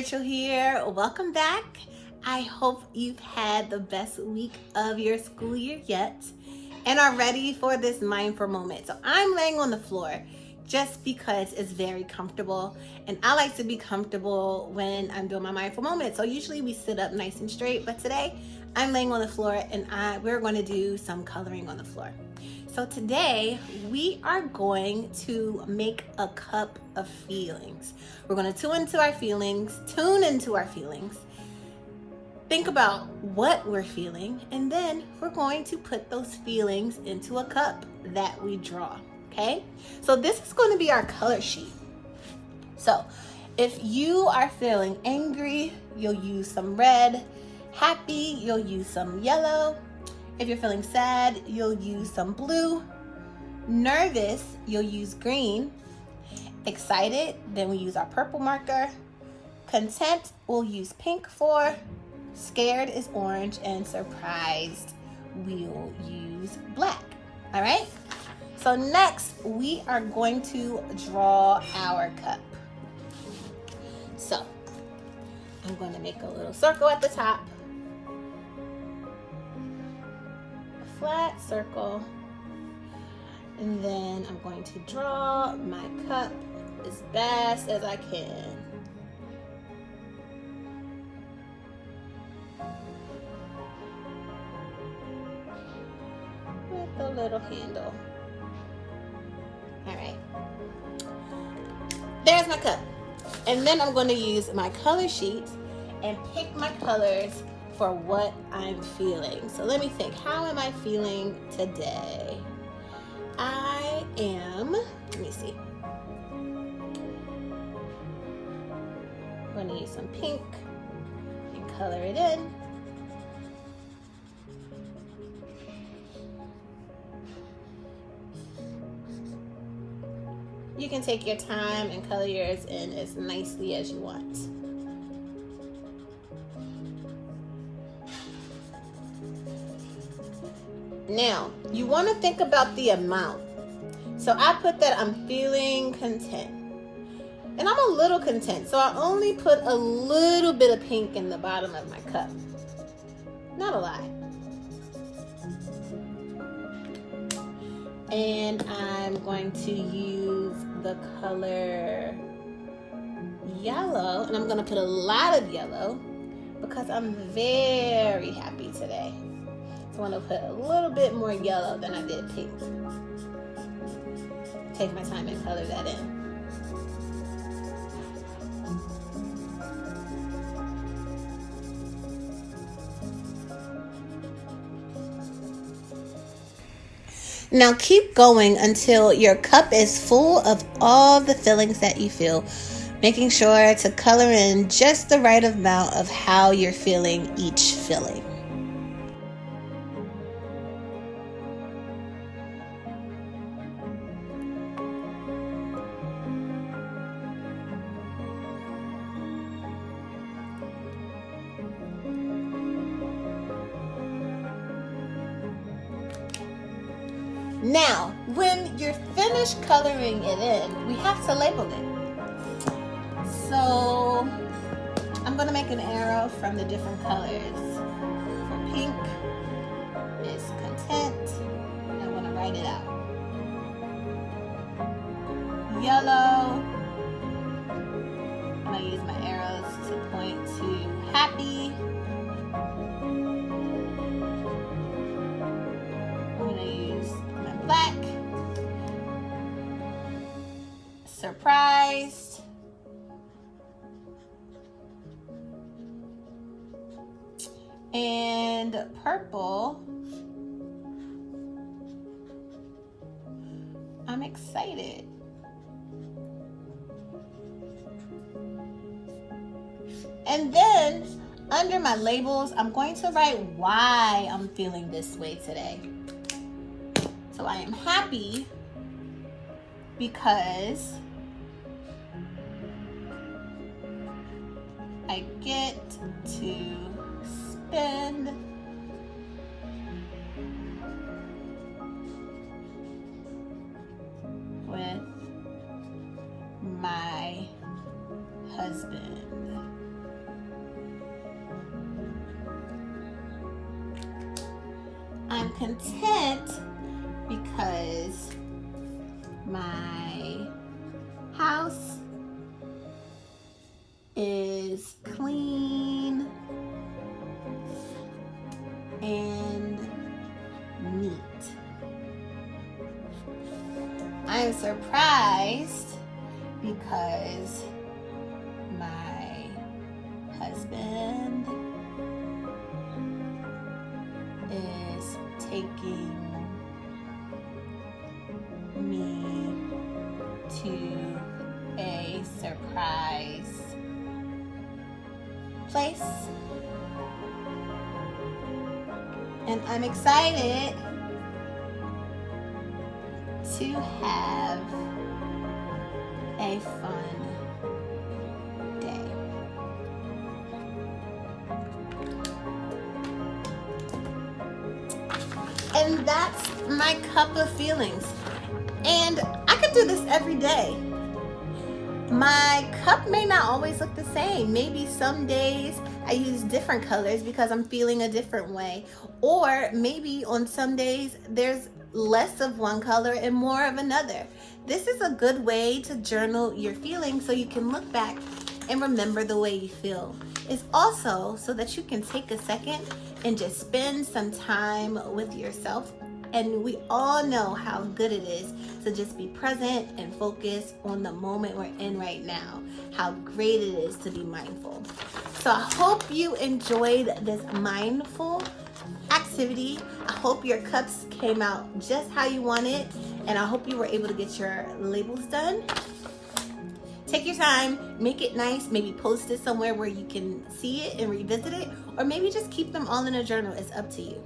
Rachel here. Welcome back. I hope you've had the best week of your school year yet and are ready for this mindful moment. So I'm laying on the floor just because it's very comfortable, and I like to be comfortable when I'm doing my mindful moment. So usually we sit up nice and straight, but today I'm laying on the floor and we're going to do some coloring on the floor. So today we are going to make a cup of feelings. We're going to tune into our feelings, think about what we're feeling, and then we're going to put those feelings into a cup that we draw. Okay? So this is going to be our color sheet. So if you are feeling angry, you'll use some red. Happy, you'll use some yellow. If you're feeling sad, you'll use some blue. Nervous, you'll use green. Excited, then we use our purple marker. Content, we'll use pink for. Scared is orange, and surprised, we'll use black. All right? So next, we are going to draw our cup. So I'm going to make a little circle at the top. Flat circle, and then I'm going to draw my cup as best as I can. With a little handle. All right. There's my cup. And then I'm going to use my color sheet and pick my colors for what I'm feeling. So let me think, how am I feeling today? Let me see. I'm going to use some pink and color it in. You can take your time and color yours in as nicely as you want. Now, you want to think about the amount. So I put that I'm feeling content. And I'm a little content, so I only put a little bit of pink in the bottom of my cup. Not a lot. And I'm going to use the color yellow, and I'm going to put a lot of yellow because I'm very happy today. So I'm going to put a little bit more yellow than I did pink. Take my time and color that in. Now keep going until your cup is full of all the feelings that you feel, making sure to color in just the right amount of how you're feeling each feeling. Now, when you're finished coloring it in, we have to label it. So, I'm going to make an arrow from the different colors. For pink is content. I'm going to write it out. Yellow, I'm going to use my arrows to point to happy. I'm going to use black, surprised, and purple, I'm excited. And then under my labels, I'm going to write why I'm feeling this way today. So I am happy because I get to spend with my husband. I'm content because my house is clean and neat. I'm surprised because my husband is taking me to a surprise place, and I'm excited to have a fun day. And that's my cup of feelings. And I could do this every day. My cup may not always look the same. Maybe some days I use different colors because I'm feeling a different way. Or maybe on some days there's less of one color and more of another. This is a good way to journal your feelings so you can look back and remember the way you feel. It's also so that you can take a second and just spend some time with yourself. And we all know how good it is to just be present and focus on the moment we're in right now. How great it is to be mindful. So I hope you enjoyed this mindful activity. I hope your cups came out just how you wanted, and I hope you were able to get your labels done. Take your time, make it nice, maybe post it somewhere where you can see it and revisit it, or maybe just keep them all in a journal. It's up to you.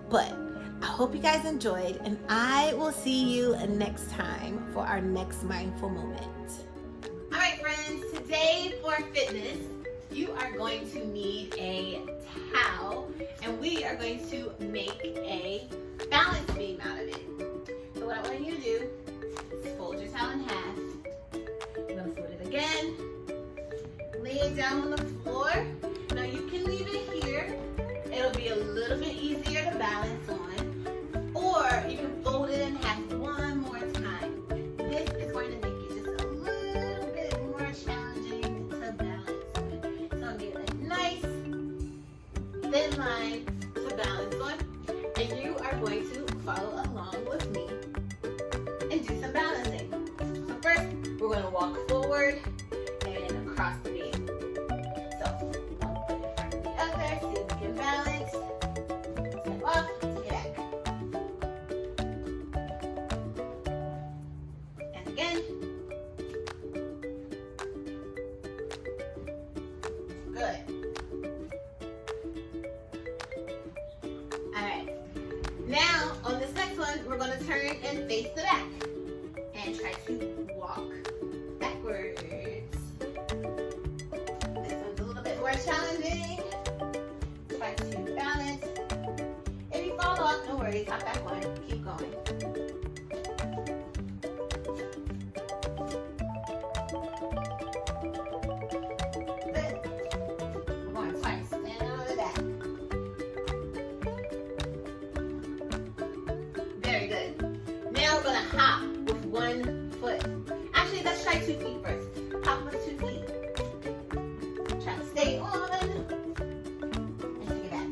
But I hope you guys enjoyed, and I will see you next time for our next mindful moment. All right, friends, today for fitness, you are going to need a towel, and we are going to make a balance beam out of it. So what I want you to do is fold your towel in half. You're going to fold it again, lay it down on the floor. Now you can leave it here. It'll be a little bit easier to balance on. Or you can fold it in half one more time. This is going to make it just a little bit more challenging to balance on. It's going to be a nice thin line to balance on. And you are going to follow along with me and do some balancing. So first, we're going to walk forward and across the beam. So, one foot in front of the other, see if you can balance. Step off, take it back. And again. Good. Alright. Now, on this next one, we're going to turn and face the back. And try to walk backwards. This one's a little bit more challenging. Try to balance. If you fall off, no worries. Hop back on. Keep going. Good. We're going twice. Stand out of the back. Very good. Now we're going to hop with 1 foot. Actually, let's try 2 feet first. Hop with 2 feet. Try to stay on. And take it back.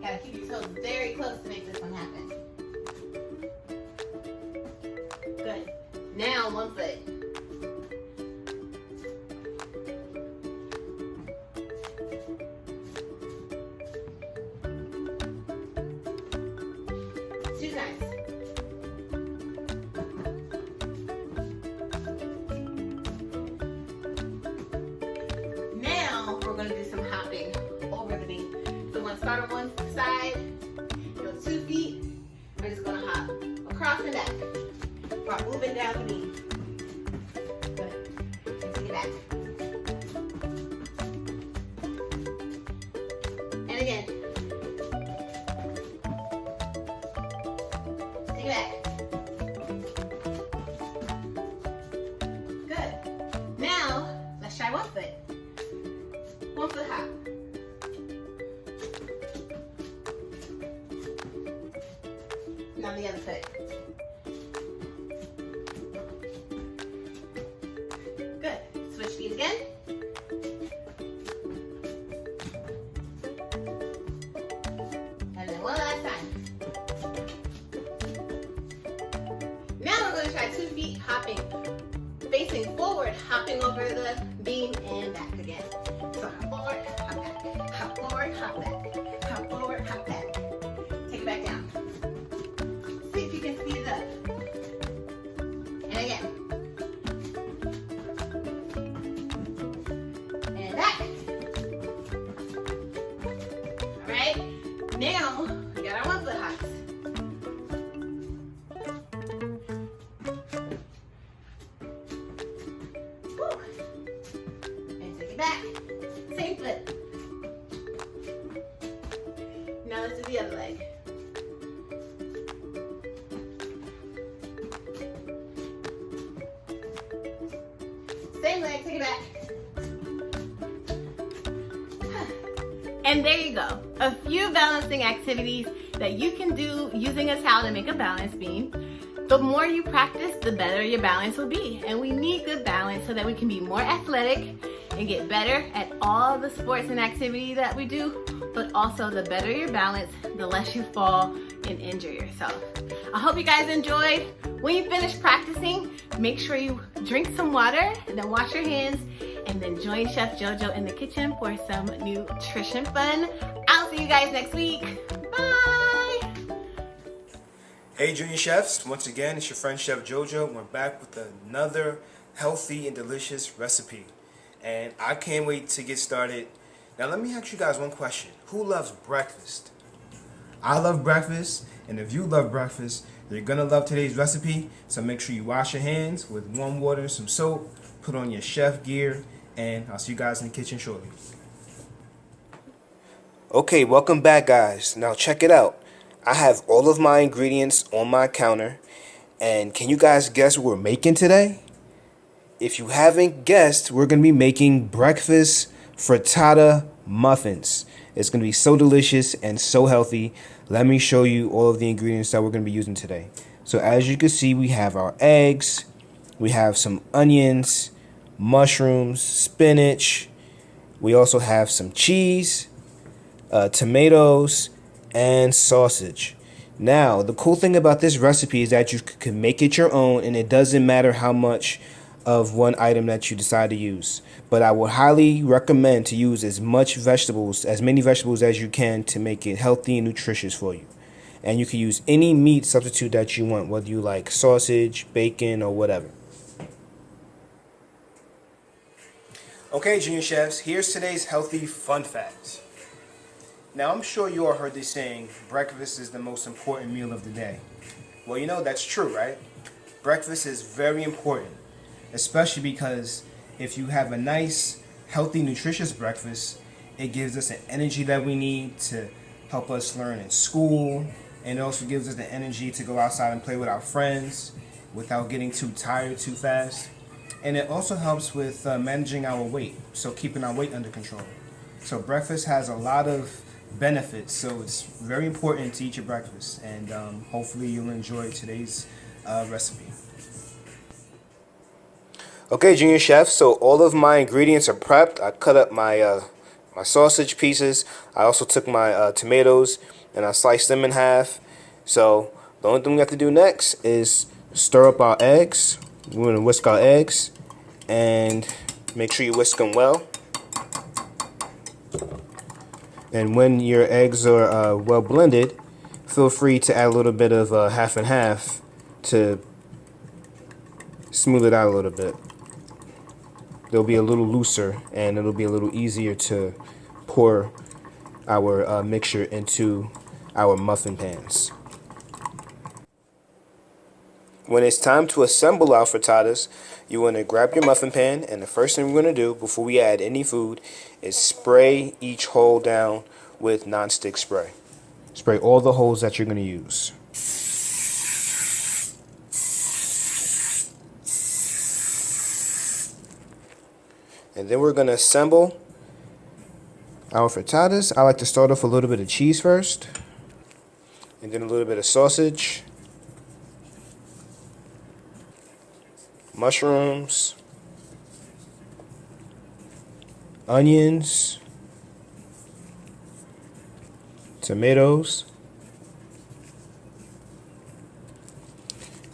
Gotta keep your toes very close to make this one happen. Good. Now 1 foot. Two times. Now we're going to do some hopping over the beam. So we're going to start on one side, go 2 feet. We're just going to hop across and back while moving down the beam. Good. And take it back. And again. Take it back. Good. Now, let's try 1 foot. the other foot. Good. Switch feet again. And then one last time. Now we're going to try 2 feet hopping, facing forward, hopping over the beam and back again. So hop forward, hop back, hop forward, hop back, hop forward, hop back. Take it back down. See if you can speed it up. And again. And back. All right. Now we got our 1 foot hops. Woo. And take it back. Same foot. Now let's do the other leg. Same leg, take it back. And there you go. A few balancing activities that you can do using a towel to make a balance beam. The more you practice, the better your balance will be. And we need good balance so that we can be more athletic and get better at all the sports and activities that we do. But also, the better your balance, the less you fall and injure yourself. I hope you guys enjoyed. When you finish practicing, make sure you drink some water and then wash your hands and then join Chef JoJo in the kitchen for some nutrition fun. I'll see you guys next week. Bye! Hey Junior Chefs, once again it's your friend Chef JoJo. We're back with another healthy and delicious recipe. And I can't wait to get started. Now let me ask you guys one question. Who loves breakfast? I love breakfast, and if you love breakfast, you're gonna love today's recipe. So make sure you wash your hands with warm water and some soap, put on your chef gear, and I'll see you guys in the kitchen shortly. Okay, welcome back guys. Now check it out. I have all of my ingredients on my counter, and can you guys guess what we're making today? If you haven't guessed, we're going to be making breakfast frittata muffins. It's going to be so delicious and so healthy. Let me show you all of the ingredients that we're going to be using today. So as you can see, we have our eggs, we have some onions, mushrooms, spinach. We also have some cheese, tomatoes, and sausage. Now, the cool thing about this recipe is that you can make it your own, and it doesn't matter how much of one item that you decide to use. But I would highly recommend to use as many vegetables as you can to make it healthy and nutritious for you. And you can use any meat substitute that you want, whether you like sausage, bacon, or whatever. Okay, Junior Chefs, here's today's healthy fun fact. Now, I'm sure you all heard this saying, breakfast is the most important meal of the day. Well, you know, that's true, right? Breakfast is very important, especially because if you have a nice, healthy, nutritious breakfast, it gives us the energy that we need to help us learn in school, and it also gives us the energy to go outside and play with our friends without getting too tired too fast. And it also helps with managing our weight, so keeping our weight under control. So breakfast has a lot of benefits, so it's very important to eat your breakfast, and hopefully you'll enjoy today's recipe. Okay, Junior Chef, so all of my ingredients are prepped. I cut up my my sausage pieces. I also took my tomatoes and I sliced them in half. So the only thing we have to do next is stir up our eggs. We're going to whisk our eggs, and make sure you whisk them well. And when your eggs are well blended, feel free to add a little bit of half and half to smooth it out a little bit. They'll be a little looser, and it'll be a little easier to pour our mixture into our muffin pans. When it's time to assemble our frittatas, you want to grab your muffin pan, and the first thing we're going to do before we add any food is spray each hole down with nonstick spray. Spray all the holes that you're going to use. And then we're going to assemble our frittatas. I like to start off with a little bit of cheese first, and then a little bit of sausage, mushrooms, onions, tomatoes,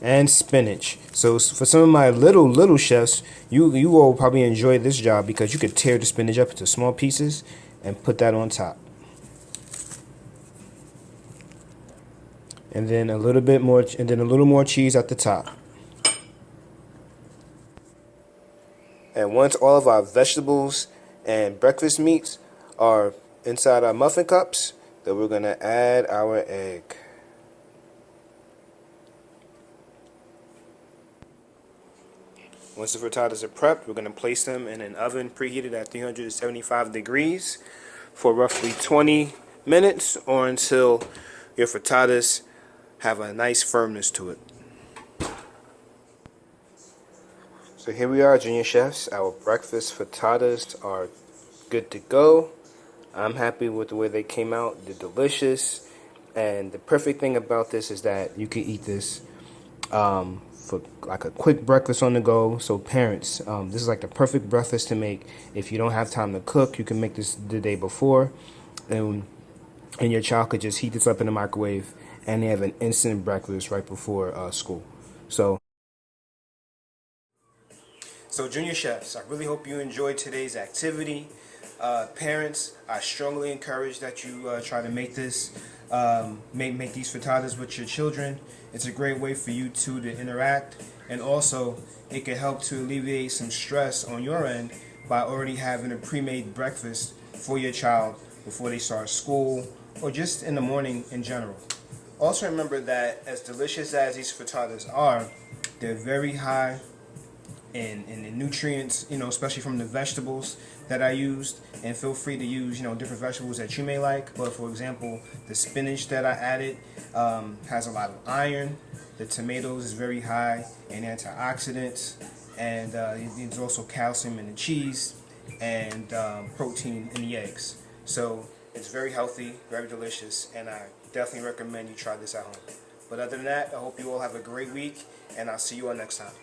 and spinach. So for some of my little chefs, you will probably enjoy this job because you could tear the spinach up into small pieces and put that on top. And then a little bit more, and then a little more cheese at the top. And once all of our vegetables and breakfast meats are inside our muffin cups, then we're gonna add our egg. Once the frittatas are prepped, we're gonna place them in an oven preheated at 375 degrees for roughly 20 minutes or until your frittatas have a nice firmness to it. So here we are, junior chefs. Our breakfast frittatas are good to go. I'm happy with the way they came out. They're delicious. And the perfect thing about this is that you can eat this for like a quick breakfast on the go. So parents, this is like the perfect breakfast to make. If you don't have time to cook, you can make this the day before. And your child could just heat this up in the microwave and they have an instant breakfast right before school. So junior chefs, I really hope you enjoyed today's activity. Parents, I strongly encourage that you try to make this, make these frittatas with your children. It's a great way for you two to interact, and also it can help to alleviate some stress on your end by already having a pre-made breakfast for your child before they start school or just in the morning in general. Also remember that as delicious as these frittatas are, they're very high in the nutrients, especially from the vegetables that I used. And feel free to use, different vegetables that you may like. But for example, the spinach that I added has a lot of iron. The tomatoes is very high in antioxidants. And there's also calcium in the cheese and protein in the eggs. So it's very healthy, very delicious, and I definitely recommend you try this at home. But other than that, I hope you all have a great week, and I'll see you all next time.